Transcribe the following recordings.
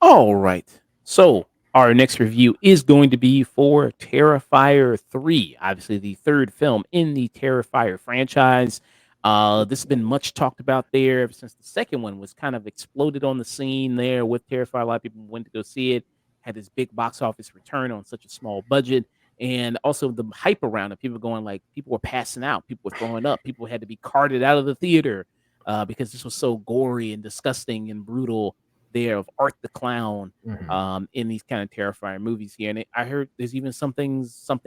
All right. So our next review is going to be for Terrifier 3, obviously the third film in the Terrifier franchise. This has been much talked about there ever since the second one was kind of exploded on the scene there with Terrifier. A lot of people went to go see it, had this big box office return on such a small budget. And also the hype around it, people going like, people were passing out, people were throwing up, people had to be carted out of the theater because this was so gory and disgusting and brutal there of Art the Clown Mhm. in these kind of terrifying movies here. And I heard there's even something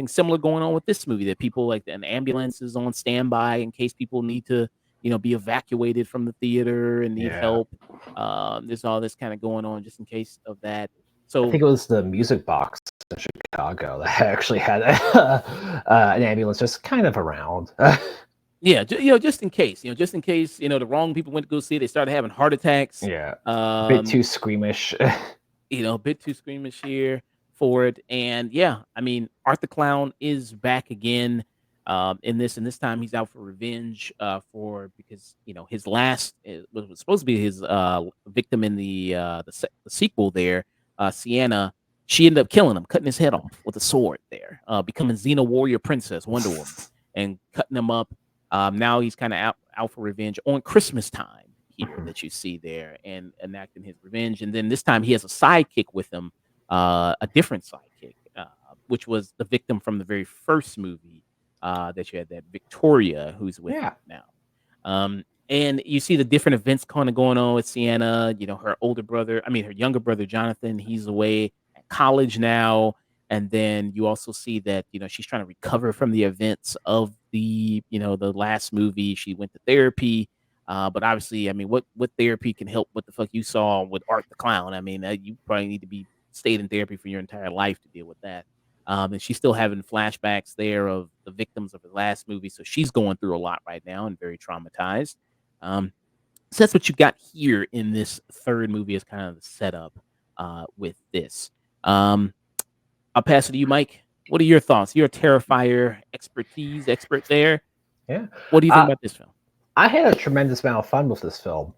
similar going on with this movie that people like an ambulance is on standby in case people need to, be evacuated from the theater and need Yeah. help. There's all this kind of going on just in case of that. I So think it was the Music Box in Chicago that actually had an ambulance just kind of around. yeah, just in case, the wrong people went to go see it, they started having heart attacks. Yeah. A bit Um, too squeamish. a bit too squeamish here for it. And yeah, I mean, Art the Clown is back again in this, and this time he's out for revenge for because his last was supposed to be his victim in the sequel there, Sienna. She ended up killing him, cutting his head off with a sword there, becoming Xena Warrior Princess Wonder Woman, and cutting him up. Now he's kind of out for revenge on Christmas time here Mhm. that you see there and enacting his revenge. And then this time he has a sidekick with him, a different sidekick, which was the victim from the very first movie that you had, that Victoria, who's with him Yeah. now. And you see the different events kind of going on with Sienna. Her younger brother, Jonathan, he's away at college now. And then you also see that, she's trying to recover from the events of the last movie. She went to therapy. But obviously, I mean, what therapy can help what the fuck you saw with Art the Clown? I mean, you probably need to be stayed in therapy for your entire life to deal with that. And she's still having flashbacks there of the victims of the last movie. So she's going through a lot right now and very traumatized. Um, so that's what you got here in this third movie as kind of the setup with this. Um, I'll pass it to you, Mike. What are your thoughts? You're a Terrifier expert there. Yeah. What do you think Uh, about this film? I had a tremendous amount of fun with this film.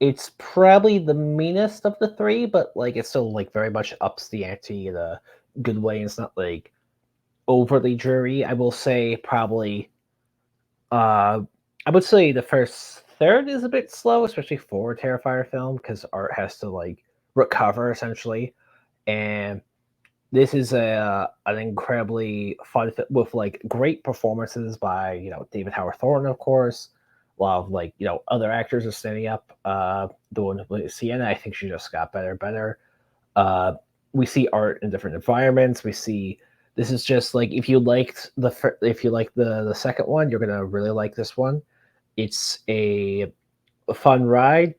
It's probably the meanest of the three, but like it still like very much ups the ante in a good way. It's not like overly dreary. I will say probably uh I would say the first third is a bit slow, especially for a Terrifier film, because Art has to like recover essentially. And this is an incredibly fun with like great performances by David Howard Thornton, of course. A lot of like other actors are standing up. Doing Sienna, I think she just got better and better. Uh, we see Art in different environments. We see this is just like if you like the second one, you're gonna really like this one. It's a fun ride.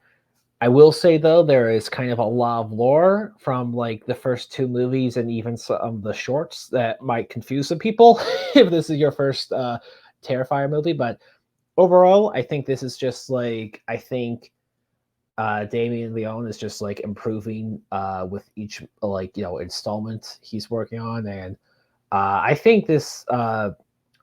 I will say though, there is kind of a lot of lore from like the first two movies and even some of the shorts that might confuse some people if this is your first Terrifier movie. But overall, I think this is just like Damien Leone is just like improving with each like installment he's working on, and I think this.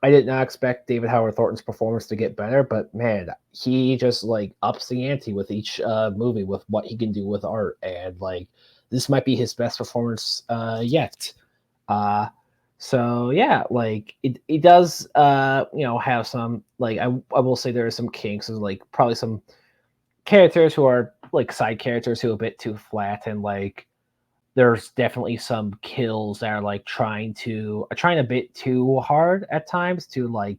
I did not expect David Howard Thornton's performance to get better, but man, he just like ups the ante with each movie with what he can do with Art, and like this might be his best performance yet. Uh, so yeah, like it does have some like I will say there are some kinks and like probably some characters who are like side characters who are a bit too flat, and like there's definitely some kills that are like trying a bit too hard at times to like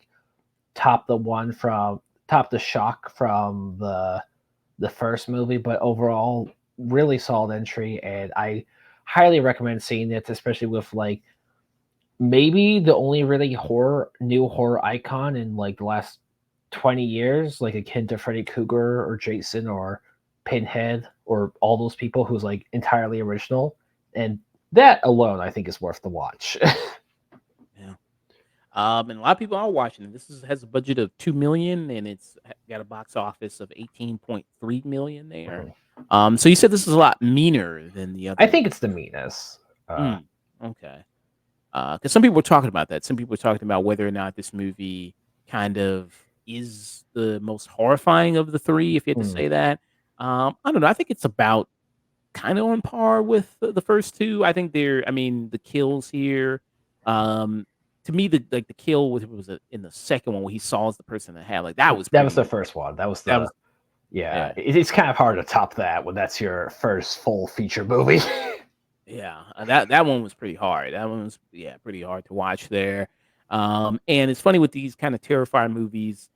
top the shock from the first movie. But overall, really solid entry, and I highly recommend seeing it, especially with like maybe the only really new horror icon in like the last 20 years, like akin to Freddy Krueger or Jason or Pinhead or all those people, who's like entirely original. And that alone, I think, is worth the watch. Yeah. And a lot of people are watching it. Has a budget of 2 million, and got a box office of 18.3 million there. Mhm. So you said this is a lot meaner than the I other think one. it's the meanest. Mm, okay. Because some people were talking about that. Some people were talking about whether or not this movie kind of is the most horrifying of the three, if you had to mm, say that. I don't know. I think it's about kind of on par with the first two. I think I mean, the kills here. Um, to me, the kill in the second one where he saws the person in the hat. Like that was that was the pretty. first one. That was That the was yeah. yeah. It's kind of hard to top that when that's your first full feature movie. Yeah, that one was pretty hard. That one was pretty hard to watch there. And it's funny with these kind of Terrifier movies.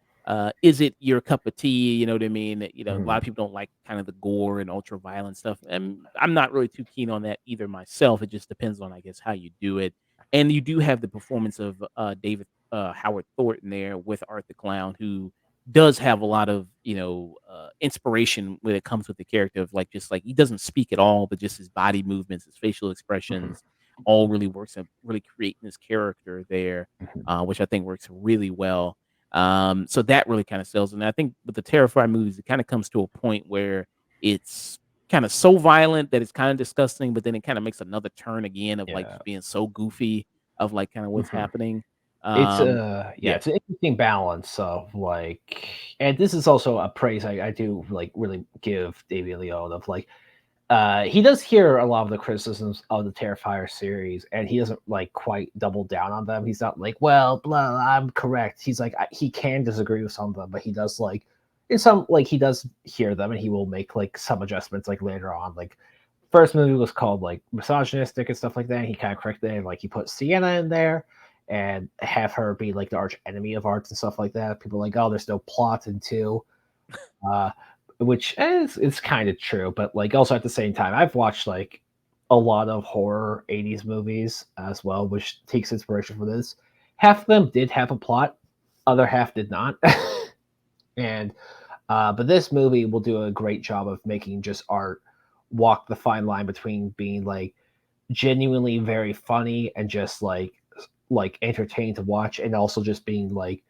Is it your cup of tea? You know what I mean? A lot Mhm, of people don't like kind of the gore and ultra violent stuff, and I'm not really too keen on that either myself. It just depends on, I guess, how you do it. And you do have the performance of David Howard Thornton there with Art the Clown, who does have a lot of inspiration when it comes with the character of like just like he doesn't speak at all, but just his body movements, his facial mhm, expressions, all really works and really creating this character there, mhm, which I think works really well. So that really kind of sells. And I think with the Terrifier movies, it kind of comes to a point where it's kind of so violent that it's kind of disgusting, but then it kind of makes another turn again of like yeah. just being so goofy of like kind of what's Mhm. happening. It's yeah, Yeah. it's an interesting balance of like, and this is also a praise I do like really give David Leone of like, he does hear a lot of the criticisms of the Terrifier series, and he doesn't like quite double down on them. He's not like, well, blah, I'm correct. He's like, he can disagree with some of them, but he does like, in some like he does hear them, and he will make like some adjustments like later on. Like first movie was called like misogynistic and stuff like that. And he kind of corrected it, like he put Sienna in there and have her be like the arch enemy of arts and stuff like that. People are like, oh, there's no plot in two. Uh, which is it's kind of true, but like also at the same time, I've watched like a lot of horror 80s movies as well, which takes inspiration from this. Half of them did have a plot, other half did not. And but this movie will do a great job of making just art walk the fine line between being like genuinely very funny and just like entertaining to watch, and also just being like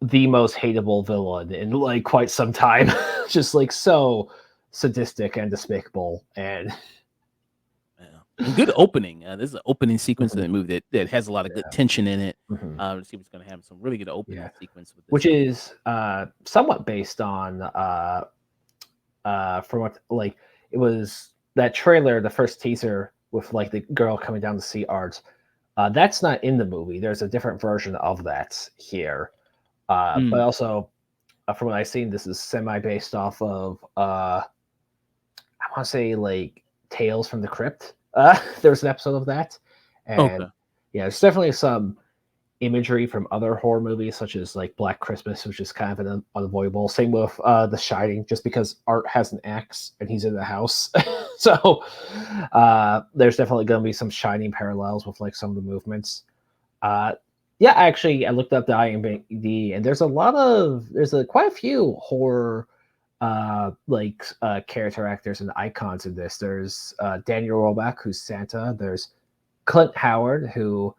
the most hateable villain in like quite some time. Just like so sadistic and despicable. And Yeah. And good opening. This is an opening sequence of Mhm, the movie that has a lot of good yeah, tension in it. mhm, To see what's going to happen. Some really good yeah, opening sequence with which this one. is somewhat based on from what like it was that trailer, the first teaser with like the girl coming down to see art. That's not in the movie. There's a different version of that here. But Mm, also, from what I've seen, this is semi based off of I want to say like Tales from the Crypt. There's an episode of that, okay. and yeah, there's definitely some imagery from other horror movies, such as like Black Christmas, which is kind of an unavoidable. Same with The Shining, just because Art has an axe and he's in the house, so there's definitely going to be some Shining parallels with like some of the movements. Uh, yeah, actually, I looked up the IMDb, and there's quite a few horror character actors and icons in this. There's Daniel Roebuck, who's Santa. There's Clint Howard, who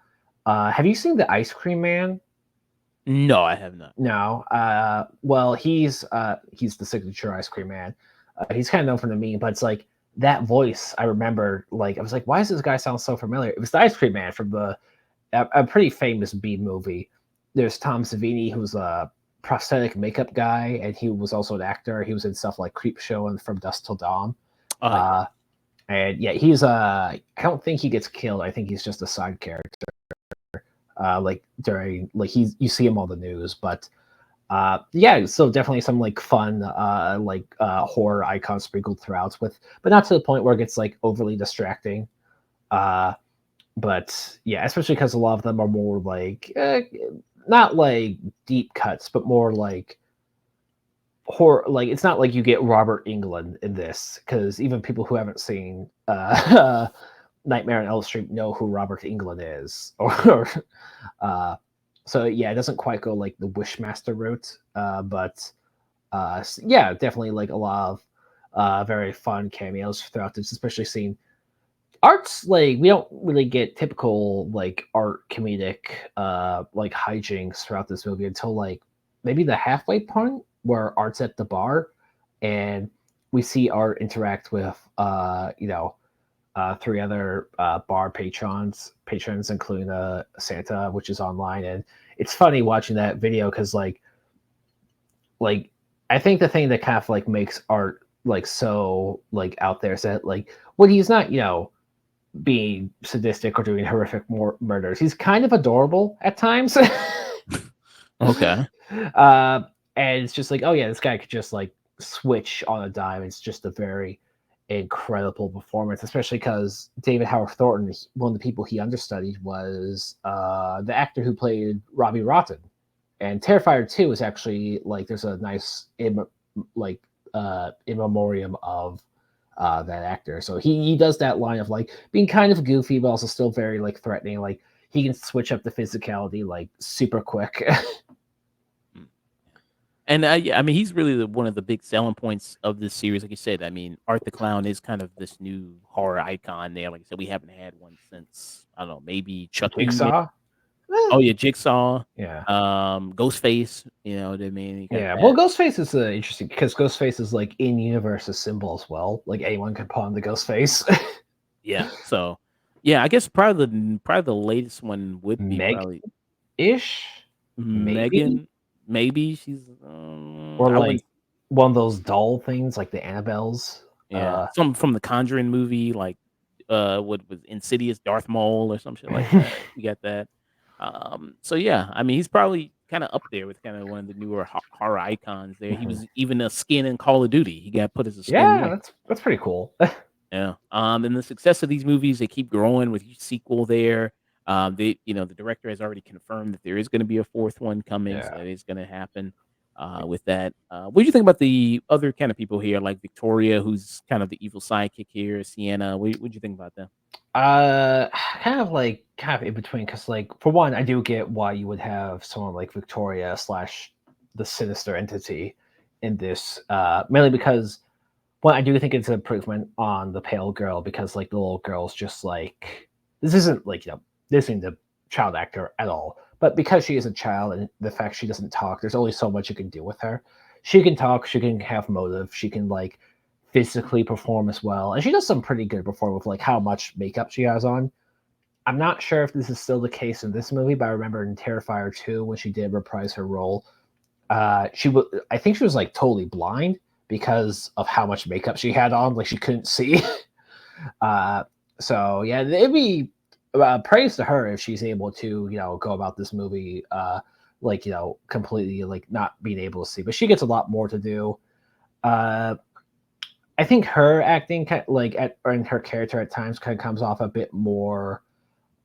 have you seen the Ice Cream Man? No, I have not. No. Well, he's the signature Ice Cream Man. He's kind of known for the meme, but it's like that voice. I remember, like, I was like, why does this guy sound so familiar? It was the Ice Cream Man from a pretty famous B movie. There's Tom Savini, who's a prosthetic makeup guy, and he was also an actor. He was in stuff like Creep Show and From Dusk Till Dawn. Yeah. Uh, and yeah, he's I don't think he gets killed. I think he's just a side character. Like during like you see him on the news, but yeah, so definitely some like fun horror icons sprinkled throughout with, but not to the point where it gets like overly distracting. Uh, but yeah, especially because a lot of them are more like not like deep cuts, but more like horror. Like it's not like you get Robert England in this, because even people who haven't seen Nightmare on Elm Street know who Robert England is, or uh, so yeah, it doesn't quite go like the Wishmaster route, but yeah, definitely like a lot of very fun cameos throughout this, especially seeing Art's like we don't really get typical like art comedic like hijinks throughout this movie until like maybe the halfway point where Art's at the bar and we see Art interact with three other bar patrons including Santa, which is online. And it's funny watching that video because like I think the thing that kind of like makes Art like so like out there is that like when he's not being sadistic or doing horrific murders. He's kind of adorable at times. Okay. uh, and it's just like, oh yeah, this guy could just like switch on a dime. It's just a very incredible performance, especially because David Howard Thornton, one of the people he understudied, was the actor who played Robbie Rotten. And Terrifier 2 is actually like there's a nice in memoriam of that actor. So he does that line of like being kind of goofy, but also still very like threatening. Like he can switch up the physicality like super quick. Mm. And yeah, I mean, he's really one of the big selling points of this series. Like you said, I mean, Art the Clown is kind of this new horror icon there. Like I said, we haven't had one since I don't know, maybe Chucky. Jigsaw. Oh yeah, Jigsaw, Yeah. Ghostface. You know what I mean? You got Yeah. Well, that. Ghostface is interesting because Ghostface is like in universe a symbol as well. Like anyone can pawn the Ghostface. Yeah. So, yeah, I guess probably the latest one would be Meg probably ish, maybe, Megan. Maybe she's. or I like wouldn't. one of those doll things, like the Annabelles. Yeah, some from the Conjuring movie, like what was Insidious, Darth Maul, or some shit like that. You got that. So yeah, I mean, he's probably kind of up there with kind of one of the newer horror icons. There, he Mhm. was even a skin in Call of Duty. He got put as a skin Yeah, there. that's pretty cool. Yeah. And the success of these movies, they keep growing with each sequel there. The director has already confirmed that there is going to be a fourth one coming, so Yeah. that is going to happen. With that, what do you think about the other kind of people here, like Victoria, who's kind of the evil sidekick here, Sienna? What do you think about them? Kind of in between, because like for one, I do get why you would have someone like Victoria slash the sinister entity in this, mainly because one, I do think it's an improvement on the pale girl because like the little girl's just like this isn't like this isn't a child actor at all, but because she is a child and the fact she doesn't talk, there's only so much you can do with her. She can talk, she can have motive, she can like physically perform as well, and she does some pretty good perform with like how much makeup she has on. I'm not sure if this is still the case in this movie, but I remember in Terrifier 2 when she did reprise her role, I think she was like totally blind because of how much makeup she had on, like she couldn't see. uh, so yeah, it'd be praise to her if she's able to go about this movie completely like not being able to see, but she gets a lot more to do. uh I think her acting and her character at times kind of comes off a bit more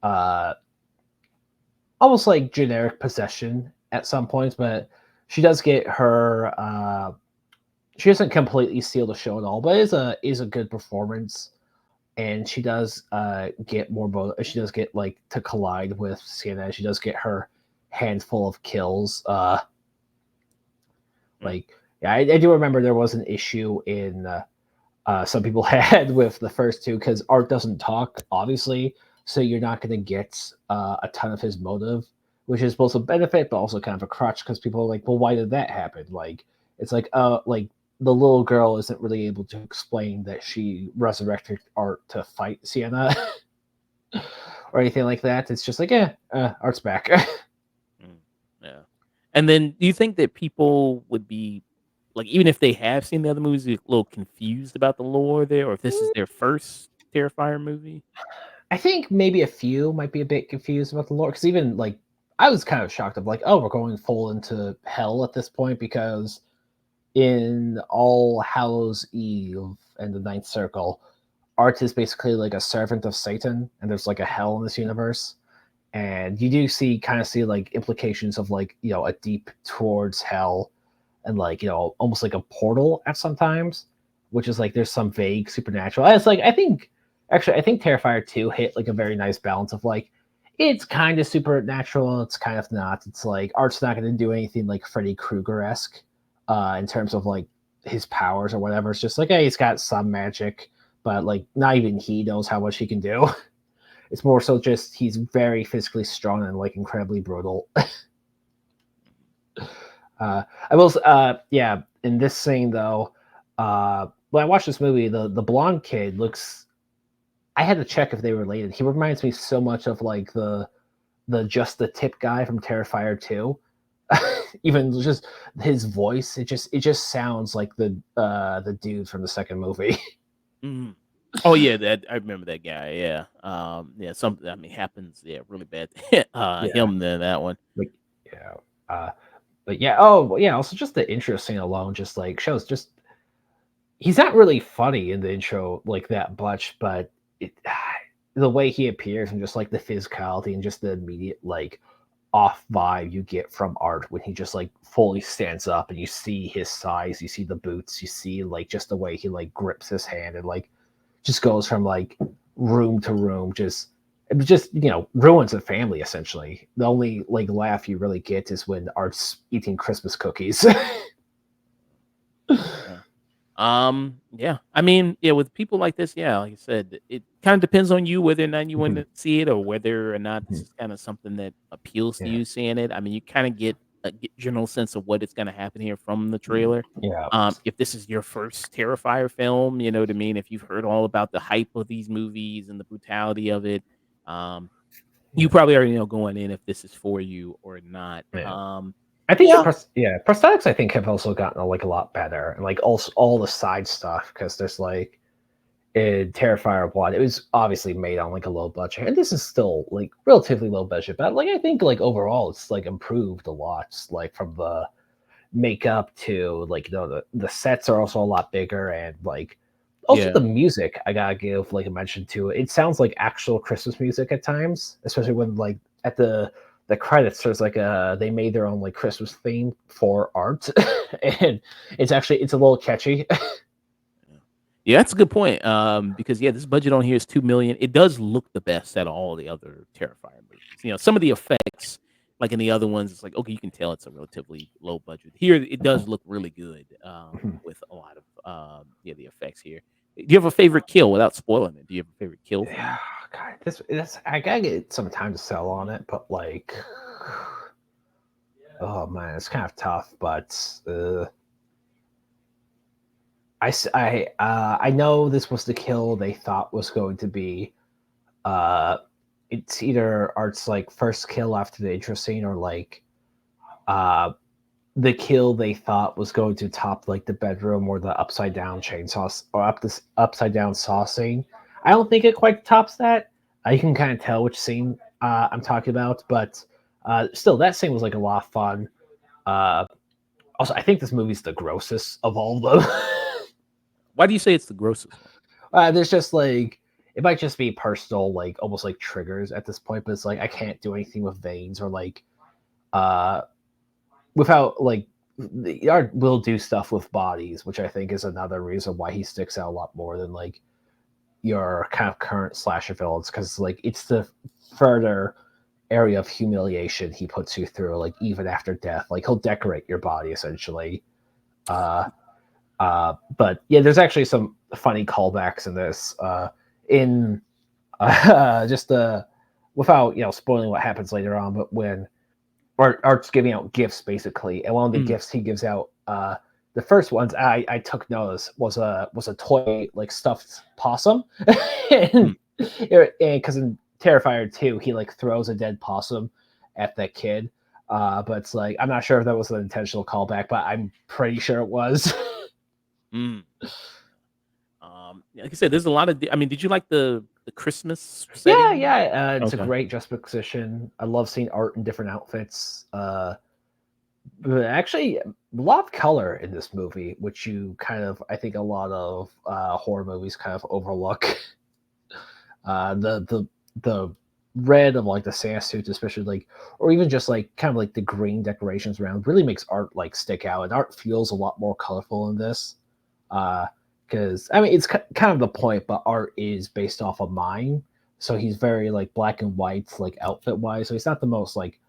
uh almost like generic possession at some points, but she does get her she doesn't completely steal the show at all, but is a good performance. And she does get more she does get like to collide with Sienna. She does get her handful of kills. Mm. Like yeah, I do remember there was an issue in some people had with the first two because Art doesn't talk, obviously, so you're not going to get a ton of his motive, which is both a benefit but also kind of a crutch because people are like, well, why did that happen? Like, it's like the little girl isn't really able to explain that she resurrected Art to fight Sienna or anything like that. It's just like, yeah, Art's back. Mm. Yeah. And then, do you think that people would be like, even if they have seen the other movies, a little confused about the lore there, or if this is their first Terrifier movie? I think maybe a few might be a bit confused about the lore because even like I was kind of shocked of like, oh, we're going full into hell at this point because in All Hallows Eve and the Ninth Circle, Art is basically like a servant of Satan, and there's like a hell in this universe. And you do see like implications of like a deep towards hell, and like almost like a portal at sometimes, which is like there's some vague supernatural. It's like I think Terrifier 2 hit like a very nice balance of like it's kind of supernatural, it's kind of not. It's like Art's not going to do anything like Freddy Krueger esque in terms of like his powers or whatever. It's just like, hey, he's got some magic, but like not even he knows how much he can do. It's more so just he's very physically strong and like incredibly brutal. I will, yeah. In this scene though, when I watched this movie, the blonde kid looks. I had to check if they were related. He reminds me so much of like the just the tip guy from Terrifier 2. Even just his voice, it just sounds like the dude from the second movie. Mhm. Oh, yeah, that I remember that guy, yeah. Yeah, something I mean, happens, yeah, really bad Yeah, him in that one. like yeah. Uh, but yeah, oh well, yeah. Also, just the intro scene alone just like shows just he's not really funny in the intro like that much, but it the way he appears and just like the physicality and just the immediate like off vibe you get from Art when he just like fully stands up and you see his size, you see the boots, you see like just the way he like grips his hand and like just goes from like room to room, just ruins a family essentially. The only like laugh you really get is when Art's eating Christmas cookies. Yeah. Yeah. I mean, yeah, with people like this, yeah, like I said, it kind of depends on you whether or not you want Mhm, to see it or whether or not this mhm. is kind of something that appeals to Yeah, you seeing it. I mean, you kind of get a general sense of what is going to happen here from the mhm. trailer. Yeah, If this is your first Terrifier film, you know what I mean? If you've heard all about the hype of these movies and the brutality of it, um, you yeah, probably already know going in if this is for you or not. yeah. I think Yeah. prosthetics I think have also gotten like a lot better, and like also all the side stuff because there's like in Terrifier 1, it was obviously made on like a low budget, and this is still like relatively low budget, but like I think like overall it's like improved a lot, like from the makeup to like the sets are also a lot bigger, and like also Yeah. the music I gotta give like a mention to it. It sounds like actual Christmas music at times, especially when like at the credits there's like they made their own like Christmas theme for Art, and it's a little catchy. Yeah. Yeah, that's a good point, because, yeah, this budget on here is $2,000,000. It does look the best out of all the other Terrifier movies. You know, some of the effects, like in the other ones, it's like, okay, you can tell it's a relatively low budget. Here, it does look really good, with a lot of, yeah, the effects here. Do you have a favorite kill without spoiling it? Do you have a favorite kill from Yeah, this? God, this I gotta get some time to sell on it, but like, oh man, it's kind of tough. But I know this was the kill they thought was going to be. Uh, it's either Art's like first kill after the intro scene, or like uh the kill they thought was going to top like the bedroom or the upside down chainsaw or up this upside down saw scene. I don't think it quite tops that. You can kind of tell which scene I'm talking about, but still, that scene was like a lot of fun. Uh, Also, I think this movie's the grossest of all of them. Why do you say it's the grossest one? There's just like it might just be personal, like almost like triggers at this point, but it's like I can't do anything with veins or like uh without like the art will do stuff with bodies, which I think is another reason why he sticks out a lot more than like your kind of current slasher villains, because like it's the further area of humiliation he puts you through, like even after death. Like he'll decorate your body essentially. Uh but yeah, there's actually some funny callbacks in this. In just without spoiling what happens later on, but when Art's giving out gifts basically, and one of the Mm, gifts he gives out, the first ones I took notice was a toy like stuffed possum, mm. and because in Terrifier 2 he like throws a dead possum at that kid, but it's like I'm not sure if that was an intentional callback, but I'm pretty sure it was. Mm. Like I said, there's a lot of I mean, did you like the Christmas Yeah, setting? yeah, it's a Okay. great juxtaposition. I love seeing Art in different outfits. But actually, a lot of color in this movie, which you kind of, I think, a lot of horror movies kind of overlook. The red of like the Santa suits, especially like, or even just like kind of like the green decorations around, really makes Art like stick out, and Art feels a lot more colorful in this. Because I mean, it's kind of the point, but Art is based off of mime, so he's very like black and white, like outfit wise. So he's not the most like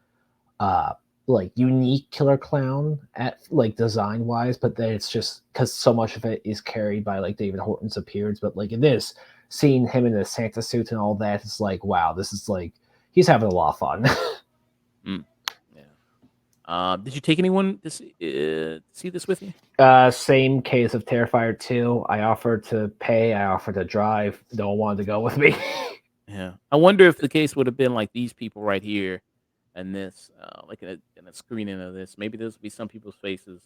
uh like unique killer clown at like design wise, but then it's just because so much of it is carried by like David Horton's appearance. But like in this, seeing him in the Santa suit and all that, it's like wow, this is like he's having a lot of fun. Mm, yeah. Did you take anyone to see this with you? Same case of Terrifier 2. I offered to pay, I offered to drive. No one wanted to go with me. Yeah. I wonder if the case would have been like these people right here and this, like in a screening of this. Maybe this would be some people's faces.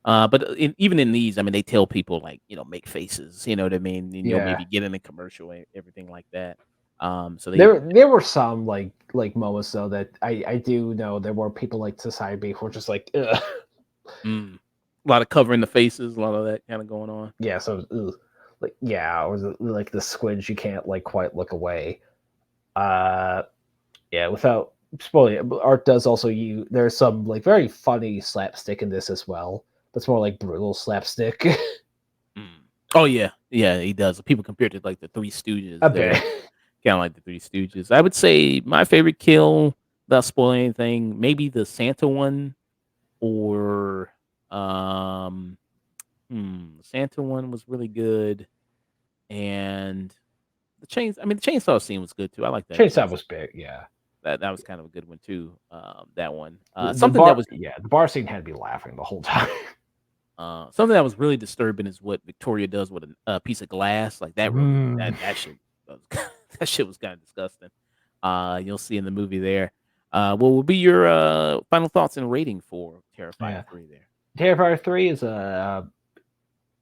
But even in these, I mean, they tell people like, make faces, you know what I mean? And you'll Yeah. maybe get in a commercial, everything like that. So they, There were some like moments though that I do know there were people like Society B who were just like ugh. mm, a lot of covering the faces, a lot of that kind of going on. Yeah, so ugh. Like yeah, or like the squinch you can't like quite look away. Uh yeah, without spoiling it, but Art does also you there's some like very funny slapstick in this as well. But it's more like brutal slapstick. Mm. Oh yeah, yeah, he does. People compare it to like the Three Stooges A there, bit. kind of like the Three Stooges. I would say my favorite kill, without spoiling anything, maybe the Santa one, or um, Santa one was really good, and the chainsaw scene was good too. I like that Chainsaw chainsaw. was big, yeah. That was kind of a good one too. That one. The bar yeah, the bar scene had me laughing the whole time. Something that was really disturbing is what Victoria does with a piece of glass. Like that really Mm. that shit was that shit was kind of disgusting. You'll see in the movie there. What will be your final thoughts and rating for Terrifier Yeah. 3 there? Terrifier 3 is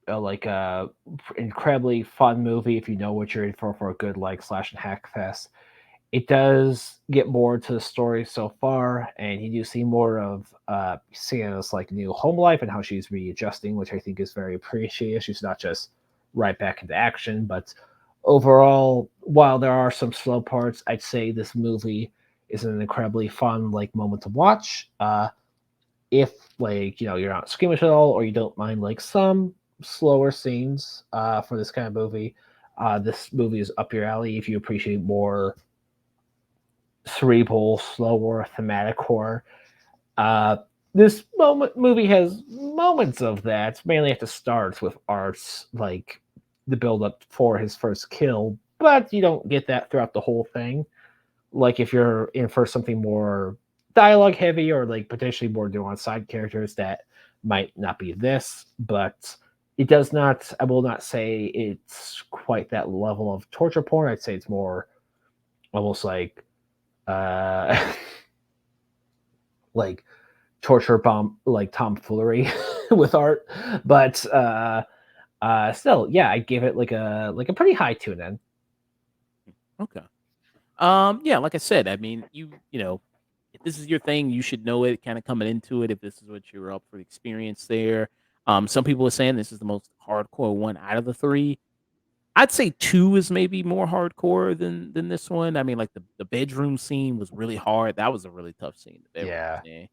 like a incredibly fun movie if you know what you're in for a good like slash and hack fest. It does get more to the story so far, and you do see more of Sienna's like new home life and how she's readjusting, which I think is very appreciated. She's not just right back into action, but overall, while there are some slow parts, I'd say this movie is an incredibly fun like moment to watch. If like you're not squeamish at all, or you don't mind like some slower scenes for this kind of movie, this movie is up your alley. If you appreciate more cerebral, slower, thematic horror. This movie has moments of that, mainly at the start with Art's like the build up for his first kill, but you don't get that throughout the whole thing. Like if you're in for something more dialogue heavy or like potentially more nuanced side characters, that might not be this, but it does not. I will not say it's quite that level of torture porn. I'd say it's more almost uh like torture bomb like tomfoolery with Art, but still yeah, I gave it like a pretty high tune in. Okay. Yeah, like I said, I mean, if this is your thing, you should know it kind of coming into it if this is what you're up for the experience there. Some people are saying this is the most hardcore one out of the three. I'd say 2 is maybe more hardcore than this one. I mean, like, the bedroom scene was really hard. That was a really tough scene, the bedroom Yeah, scene.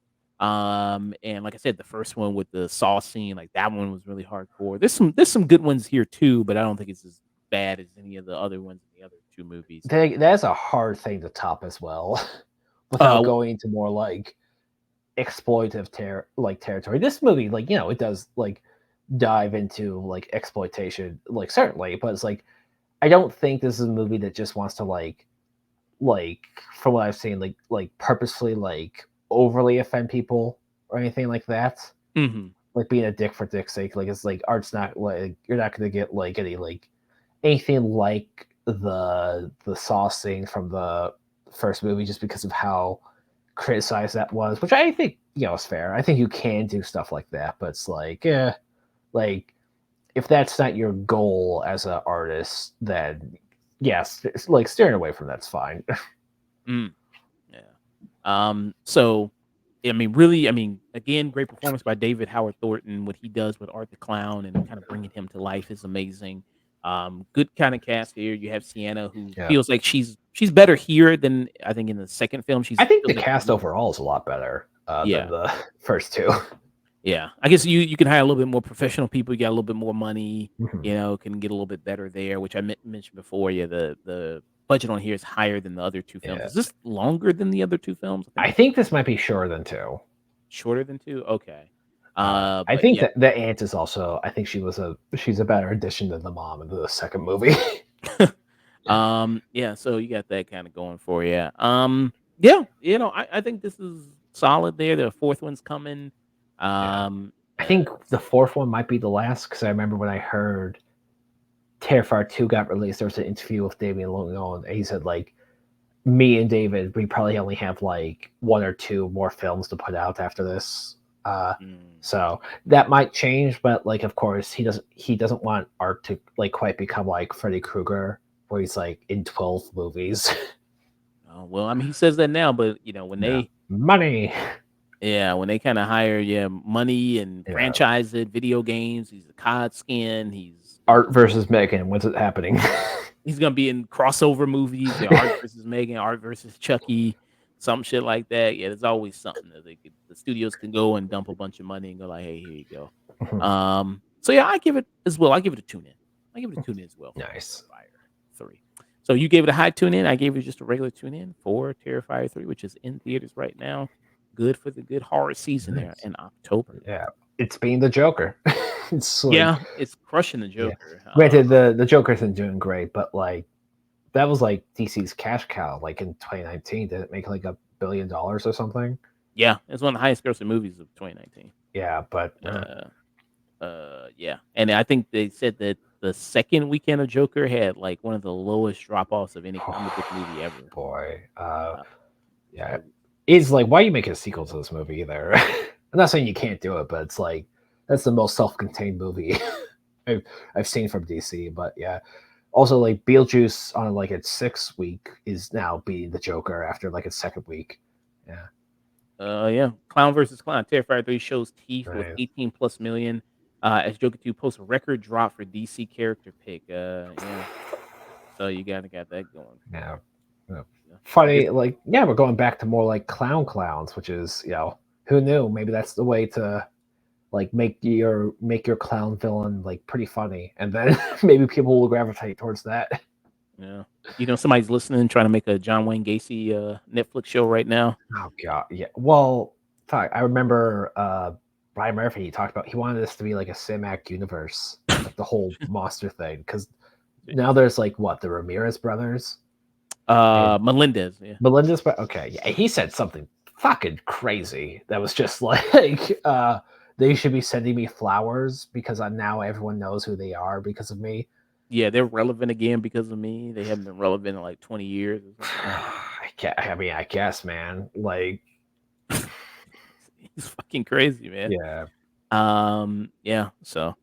And like I said, the first one with the saw scene, like, that one was really hardcore. There's some good ones here too, but I don't think it's as bad as any of the other ones in the other 2 movies. that's a hard thing to top as well, without Uh, going into more like exploitive territory. This movie, like it does like dive into like exploitation, like certainly, but it's like I don't think this is a movie that just wants to like from what I've seen, like purposefully like overly offend people or anything like that. mhm. Like being a dick for dick's sake. Like it's like Art's not like you're not gonna get like any like anything like the Saw scene from the first movie just because of how criticized that was, which I think is fair. I think you can do stuff like that, but it's like like if that's not your goal as an artist, then yes, it's like steering away from that's fine. Mm, yeah. So, I mean, really, I mean, again, great performance by David Howard Thornton. What he does with Art the Clown and kind of bringing him to life is amazing. Good kind of cast here. You have Sienna, who Yeah. feels like she's better here than I think in the second film. I She's think the feels like she's cast more, overall is a lot better than yeah, the first two. yeah. I guess you can hire a little bit more professional people. You got a little bit more money. Mhm. Can get a little bit better there, which I mentioned before. Yeah, the budget on here is higher than the other 2 films. Yeah. Is this longer than the other 2 films? I think I it's think this might be shorter than two. Shorter than 2? Okay. I But think yeah. that the aunt is also. I think she's a better addition than the mom in the second movie. Yeah, so you got that kinda going for you. Yeah, I think this is solid there. The 4th one's coming. Yeah, Um, I uh, think the fourth one might be the last because I remember when I heard Terrifier 2 got released, there was an interview with Damien Leone, and he said like me and David, we probably only have like one or two more films to put out after this. Uh, mm, so that might change, but like, of course, he doesn't want art to like quite become like Freddy Krueger, where he's like in 12 movies. oh, well, I mean, he says that now, but, when Yeah, they money. yeah, when they kinda hire, yeah, money and Yeah, franchise it, video games, he's a COD skin, he's, Art versus Megan. When's it happening? he's gonna be in crossover movies, Art versus Megan, Art versus Chucky, some shit like that. Yeah, there's always something that the studios can go and dump a bunch of money and go like, "Hey, here you go." So yeah, I give it as well. I give it a tune in. I give it a tune in as well for Nice. Terrifier 3. So you gave it a high tune in. I gave it just a regular tune in for Terrifier 3, which is in theaters right now. Good for the good horror season there Nice. in October. Yeah, it's being the Joker. It's like, Yeah, it's crushing the yeah. Joker. Granted, the Joker isn't doing great, but like that was like DC's cash cow. Like in 2019, did it make like $1 billion or something? Yeah, it's one of the highest grossing movies of 2019. Yeah, but Uh, yeah, and I think they said that the second weekend of Joker had like one of the lowest drop offs of any comic book movie ever. boy, Uh, yeah, so it's like why you make a sequel to this movie either? I'm not saying you can't do it, but it's like that's the most self-contained movie I've I've seen from DC. But yeah, also like Beetlejuice on like its sixth week is now beating the Joker after like its second week. Yeah, yeah, Clown versus Clown. Terrifier 3 shows teeth with right. 18 plus million. As Joker 2 posts a record drop for DC character pick. Yeah, so you gotta got that going. Yeah. Yeah. Yeah, I guess. Funny, like, yeah, we're going back to more like clowns, which is, who knew? Maybe that's the way to like make your clown villain like pretty funny, and then maybe people will gravitate towards that. Yeah, somebody's listening, trying to make a John Wayne Gacy Netflix show right now. Oh god, yeah. Well, fuck, I remember Brian Murphy, he talked about he wanted this to be like a Cimac universe, like the whole monster thing, because now there's like what, the Ramirez brothers and Melendez. Yeah. Melinda's, but okay, yeah, he said something fucking crazy that was just like, they should be sending me flowers because now everyone knows who they are because of me. Yeah, they're relevant again because of me. They haven't been relevant in like 20 years or something. I mean, I guess, man. Like, He's fucking crazy, man. yeah, Yeah. So